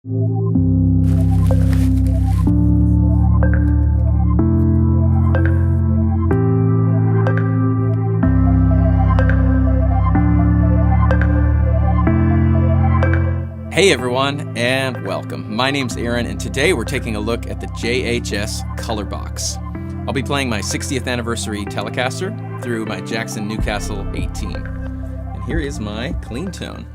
Hey everyone, and welcome. My name's Aaron, and today we're taking a look at the JHS Colour Box. I'll be playing my 60th anniversary Telecaster through my Jackson Newcastle 18. And here is my clean tone.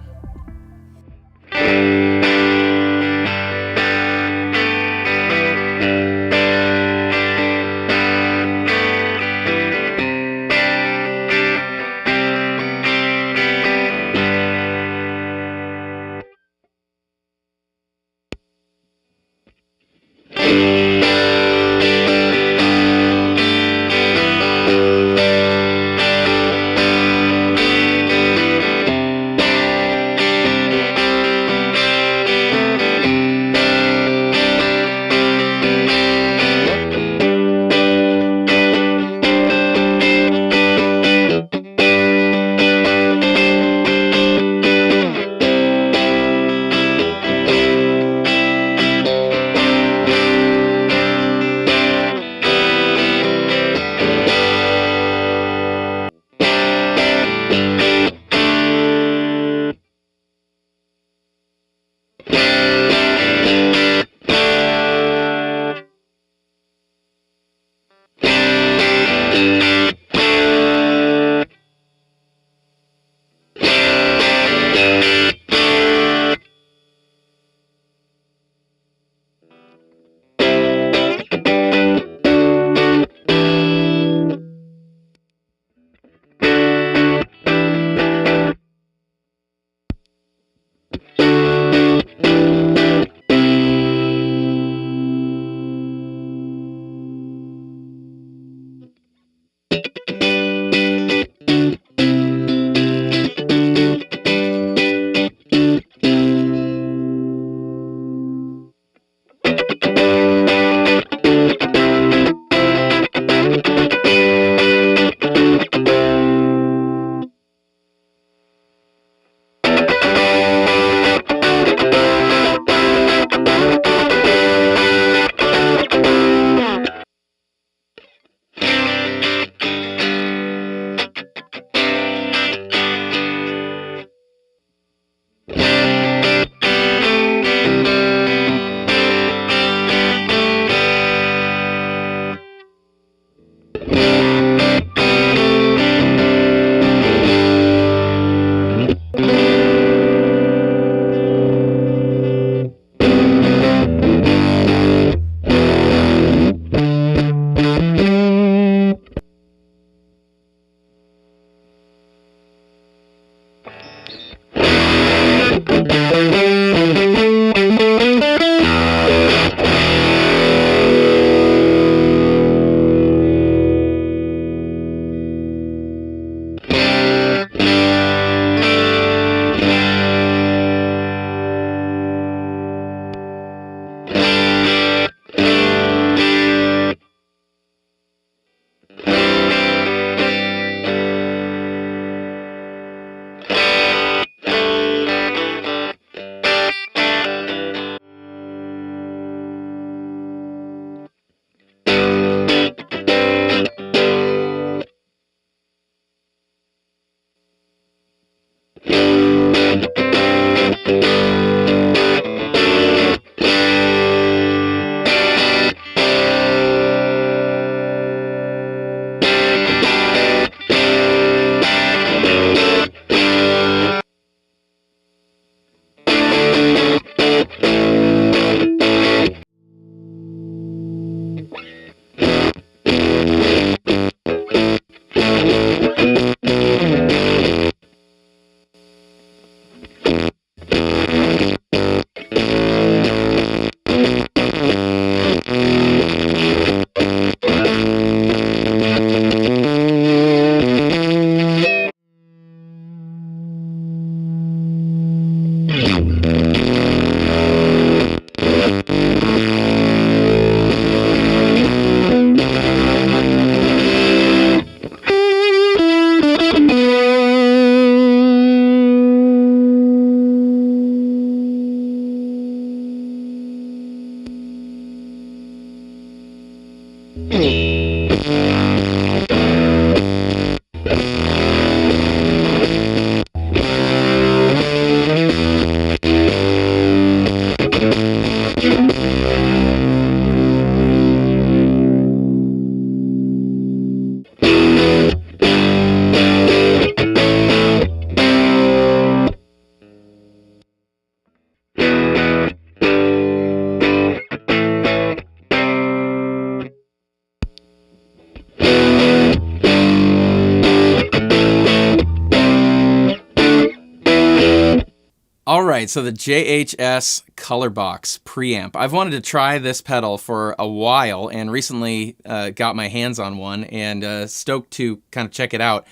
All right, so the JHS Colour Box Preamp. I've wanted to try this pedal for a while and recently got my hands on one and stoked to kind of check it out.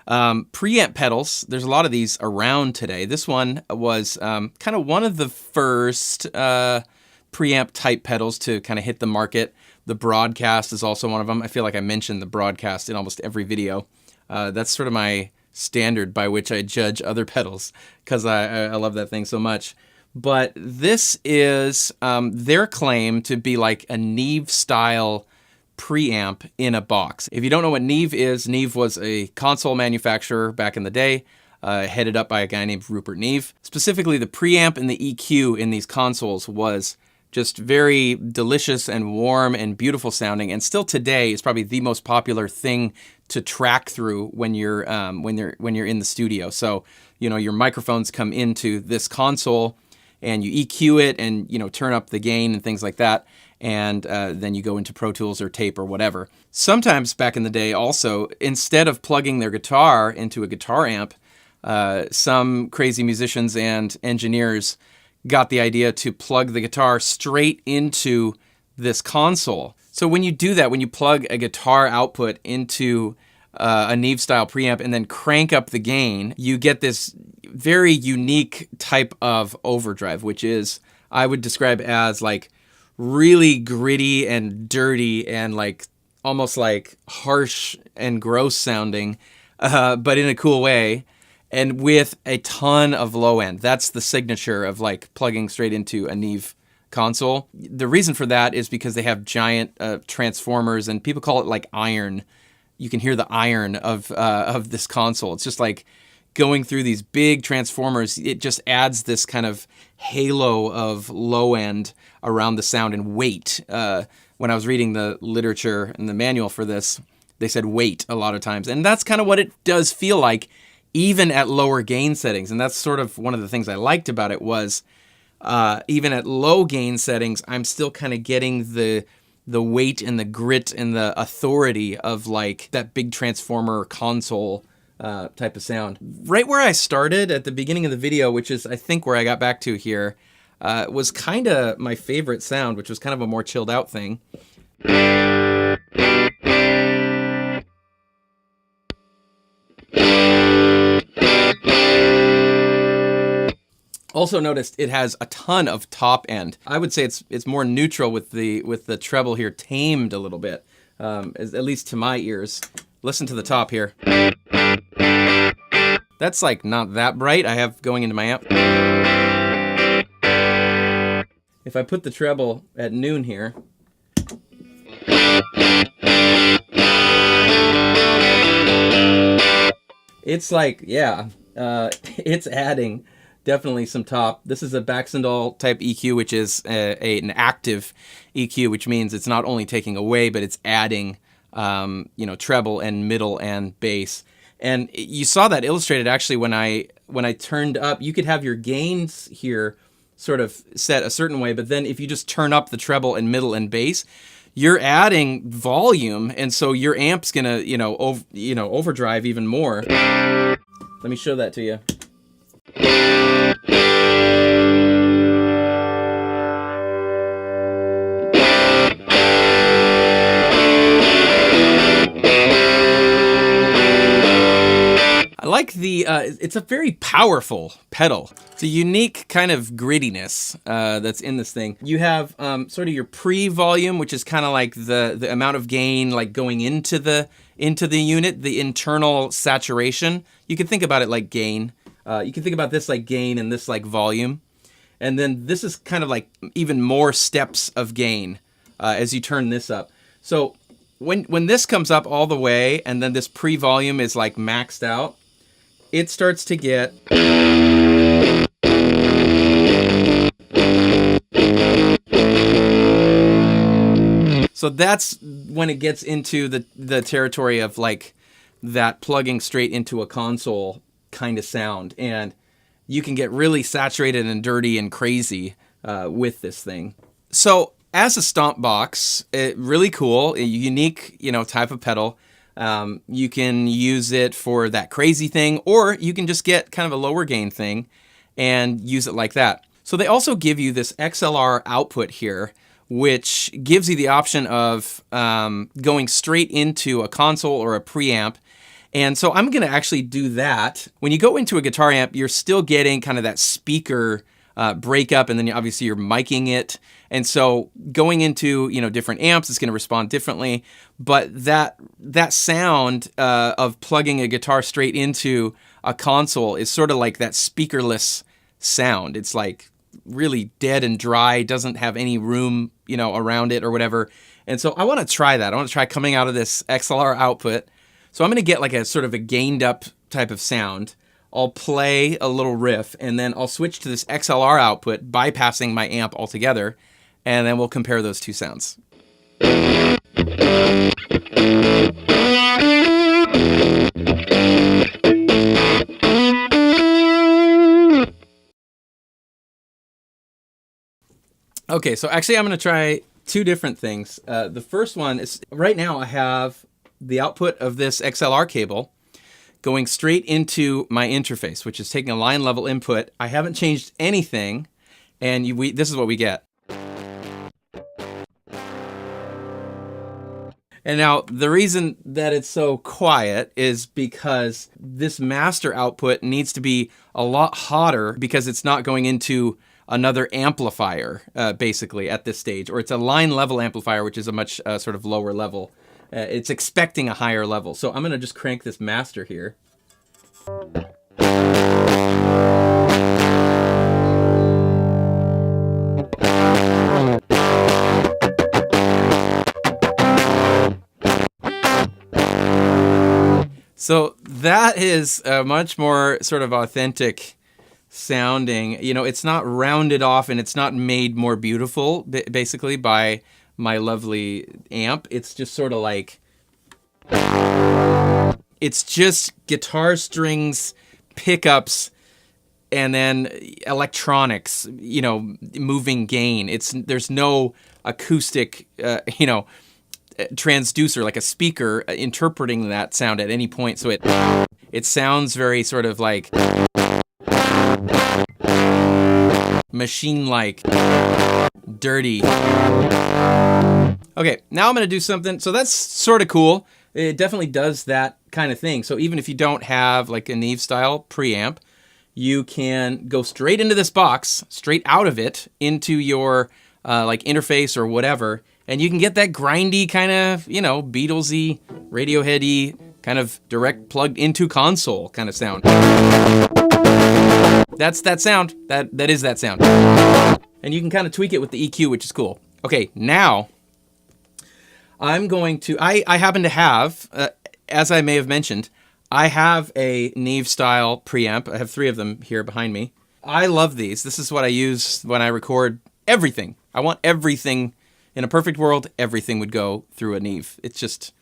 Preamp pedals, there's a lot of these around today. This one was kind of one of the first preamp type pedals to kind of hit the market. The Broadcast is also one of them. I feel like I mentioned the Broadcast in almost every video. That's sort of my standard by which I judge other pedals because I love that thing so much. But this is their claim to be like a Neve style preamp in a box. If you don't know what Neve is, Neve was a console manufacturer back in the day, headed up by a guy named Rupert Neve. Specifically, the preamp and the EQ in these consoles was just very delicious and warm and beautiful sounding, and still today is probably the most popular thing to track through when you're in the studio. So, you know, your microphones come into this console and you EQ it and, you know, turn up the gain and things like that. And then you go into Pro Tools or tape or whatever. Sometimes back in the day also, instead of plugging their guitar into a guitar amp, some crazy musicians and engineers got the idea to plug the guitar straight into this console. So when you do that, when you plug a guitar output into a Neve style preamp and then crank up the gain, you get this very unique type of overdrive, which is, I would describe as like really gritty and dirty and like almost like harsh and gross sounding, but in a cool way. And with a ton of low end. That's the signature of like plugging straight into a Neve console. The reason for that is because they have giant transformers, and people call it like iron. You can hear the iron of this console. It's just like going through these big transformers. It just adds this kind of halo of low end around the sound and weight. When I was reading the literature and the manual for this, they said weight a lot of times. And that's kind of what it does feel like, even at lower gain settings. And that's sort of one of the things I liked about it was even at low gain settings, I'm still kind of getting the weight and the grit and the authority of like that big transformer console type of sound. Right where I started at the beginning of the video, which is I think where I got back to here, was kind of my favorite sound, which was kind of a more chilled out thing. Also noticed it has a ton of top end. I would say it's more neutral with the treble here, tamed a little bit, at least to my ears. Listen to the top here. That's like not that bright. I have going into my amp. If I put the treble at noon here, it's like, yeah, it's adding definitely some top. This is a Baxendall type EQ, which is an active EQ, which means it's not only taking away, but it's adding, treble and middle and bass. And you saw that illustrated actually when I turned up. You could have your gains here sort of set a certain way, but then if you just turn up the treble and middle and bass, you're adding volume, and so your amp's gonna, overdrive even more. Let me show that to you. I like it's a very powerful pedal. It's a unique kind of grittiness that's in this thing. You have sort of your pre-volume, which is kind of like the amount of gain like going into the unit, the internal saturation. You can think about it like gain. You can think about this like gain and this like volume. And then this is kind of like even more steps of gain as you turn this up. So when this comes up all the way and then this pre-volume is like maxed out, it starts to get... So that's when it gets into the territory of like that plugging straight into a console kind of sound. And you can get really saturated and dirty and crazy with this thing. So as a stomp box, really cool, a unique, type of pedal. You can use it for that crazy thing, or you can just get kind of a lower gain thing and use it like that. So they also give you this Xlr Output here, which gives you the option of going straight into a console or a preamp. And so I'm going to actually do that. When you go into a guitar amp, you're still getting kind of that speaker breakup, and then obviously you're miking it. And so going into different amps, it's going to respond differently. But that sound of plugging a guitar straight into a console is sort of like that speakerless sound. It's like really dead and dry, doesn't have any room, around it or whatever. And so I want to try that. I want to try coming out of this Xlr Output. So I'm going to get like a sort of a gained up type of sound. I'll play a little riff, and then I'll switch to this Xlr Output, bypassing my amp altogether, and then we'll compare those two sounds. Okay, so actually I'm going to try two different things. The first one is, right now I have the output of this XLR cable going straight into my interface, which is taking a line level input. I haven't changed anything, and this is what we get. And now the reason that it's so quiet is because this master output needs to be a lot hotter, because it's not going into another amplifier, basically, at this stage. Or it's a line level amplifier, which is a much sort of lower level. It's expecting a higher level. So I'm going to just crank this master here. So that is a much more sort of authentic sounding. It's not rounded off, and it's not made more beautiful, basically, by my lovely amp. It's just sort of like, it's just guitar strings, pickups, and then electronics, moving gain. There's no acoustic, transducer, like a speaker interpreting that sound at any point. So it sounds very sort of like machine-like, dirty. Okay, now I'm going to do something. So that's sort of cool. It definitely does that kind of thing. So even if you don't have like a Neve style preamp, you can go straight into this box, straight out of it into your like interface or whatever, and you can get that grindy kind of, Beatlesy, Radioheady kind of direct plugged into console kind of sound. That's that sound. That is that sound. And you can kind of tweak it with the EQ, which is cool. Okay, now I'm going to, I happen to have, as I may have mentioned, I have a Neve style preamp. I have 3 of them here behind me. I love these. This is what I use when I record everything. I want everything. In a perfect world, everything would go through a Neve. It's just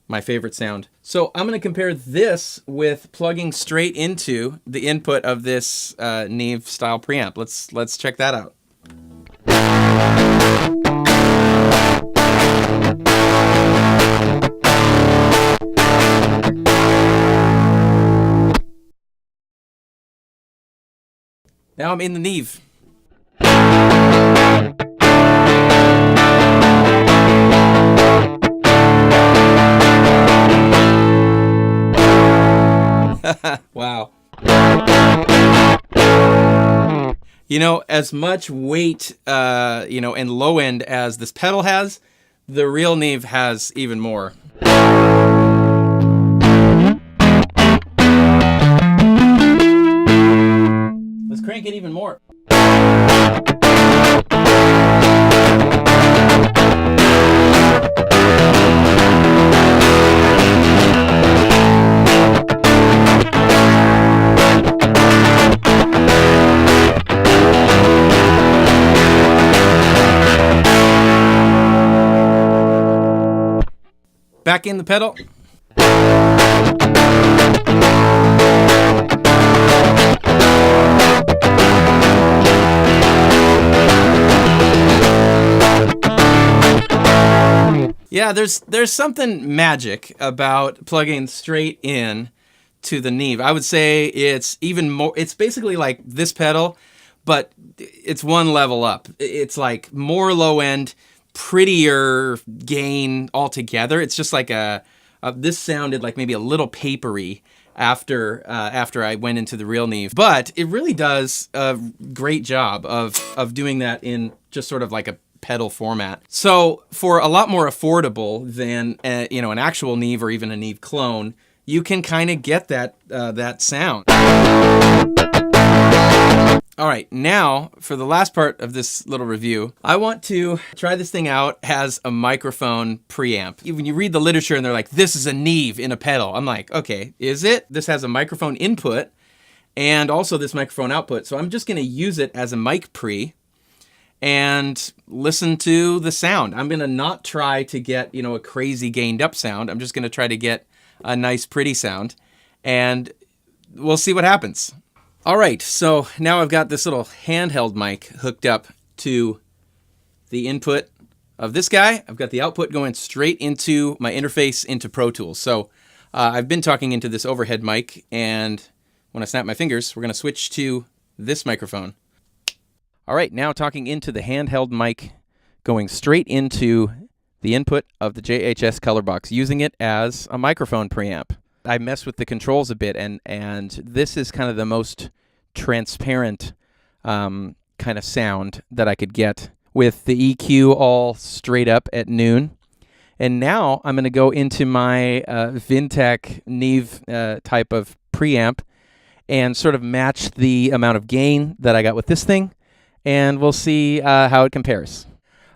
my favorite sound. So I'm going to compare this with plugging straight into the input of this Neve style preamp. Let's check that out. Now I'm in the Neve. Wow. As much weight, and low end as this pedal has, the real Neve has even more. Let's crank it even more. back in the pedal. Yeah, there's something magic about plugging straight in to the Neve. I would say it's even more, it's basically like this pedal, but it's one level up. It's like more low end, prettier gain altogether. It's just like this sounded like maybe a little papery after I went into the real Neve, but it really does a great job of doing that in just sort of like a pedal format. So for a lot more affordable than an actual Neve or even a Neve clone, you can kind of get that sound. All right, now for the last part of this little review, I want to try this thing out as a microphone preamp. When you read the literature and they're like, this is a Neve in a pedal, I'm like, okay, is it? This has a microphone input and also this microphone output. So I'm just gonna use it as a mic pre and listen to the sound. I'm gonna not try to get, a crazy gained up sound. I'm just gonna try to get a nice pretty sound and we'll see what happens. All right, so now I've got this little handheld mic hooked up to the input of this guy. I've got the output going straight into my interface into Pro Tools. So I've been talking into this overhead mic, and when I snap my fingers, we're gonna switch to this microphone. All right, now talking into the handheld mic, going straight into the input of the JHS Colour Box, using it as a microphone preamp. I messed with the controls a bit, and this is kind of the most transparent kind of sound that I could get with the EQ all straight up at noon. And now I'm going to go into my Vintech Neve type of preamp and sort of match the amount of gain that I got with this thing, and we'll see how it compares.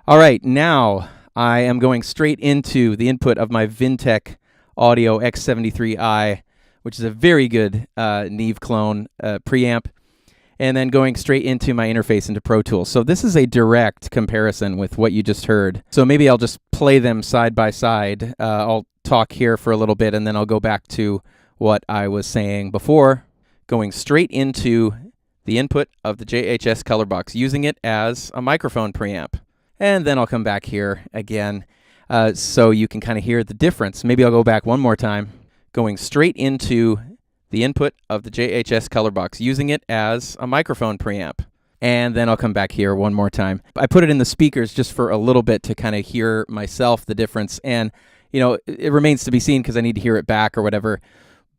All right, now I am going straight into the input of my Vintech Audio X73i, which is a very good Neve clone preamp, and then going straight into my interface into Pro Tools. So this is a direct comparison with what you just heard. So maybe I'll just play them side by side. I'll talk here for a little bit, and then I'll go back to what I was saying before, going straight into the input of the JHS Colour Box, using it as a microphone preamp. And then I'll come back here again so you can kind of hear the difference. Maybe I'll go back one more time, going straight into the input of the JHS Colour Box, using it as a microphone preamp. And then I'll come back here one more time. I put it in the speakers just for a little bit to kind of hear myself the difference. And, it remains to be seen because I need to hear it back or whatever.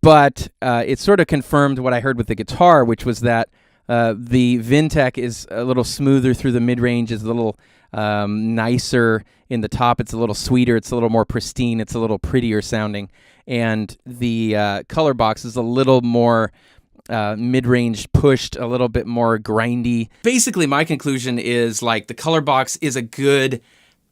But it sort of confirmed what I heard with the guitar, which was that the Vintech is a little smoother through the mid-range, is a little nicer in the top. It's a little sweeter. It's a little more pristine. It's a little prettier sounding. And the Colour Box is a little more mid-range pushed, a little bit more grindy. Basically, my conclusion is like the Colour Box is a good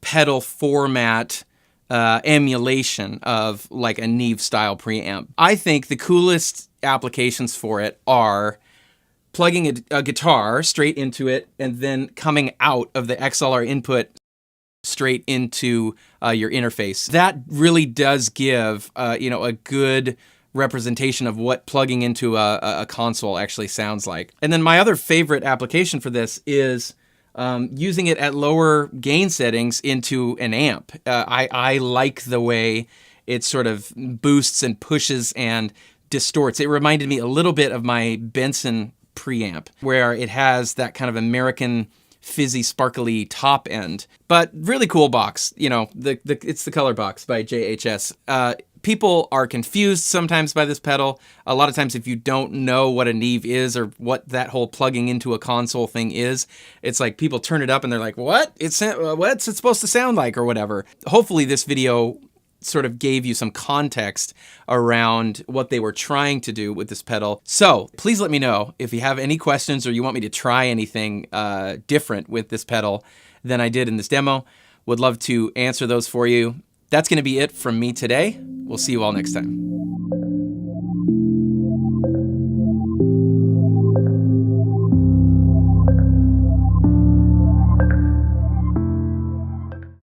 pedal format emulation of like a Neve style preamp. I think the coolest applications for it are plugging a guitar straight into it and then coming out of the XLR input straight into your interface. That really does give a good representation of what plugging into a console actually sounds like. And then my other favorite application for this is using it at lower gain settings into an amp. I like the way it sort of boosts and pushes and distorts. It reminded me a little bit of my Benson preamp, where it has that kind of American fizzy, sparkly top end. But really cool box. It's the Colour Box by JHS. People are confused sometimes by this pedal. A lot of times if you don't know what a Neve is or what that whole plugging into a console thing is, it's like people turn it up and they're like, what's it supposed to sound like or whatever. Hopefully this video sort of gave you some context around what they were trying to do with this pedal. So please let me know if you have any questions or you want me to try anything different with this pedal than I did in this demo. Would love to answer those for you. That's going to be it from me today. We'll see you all next time.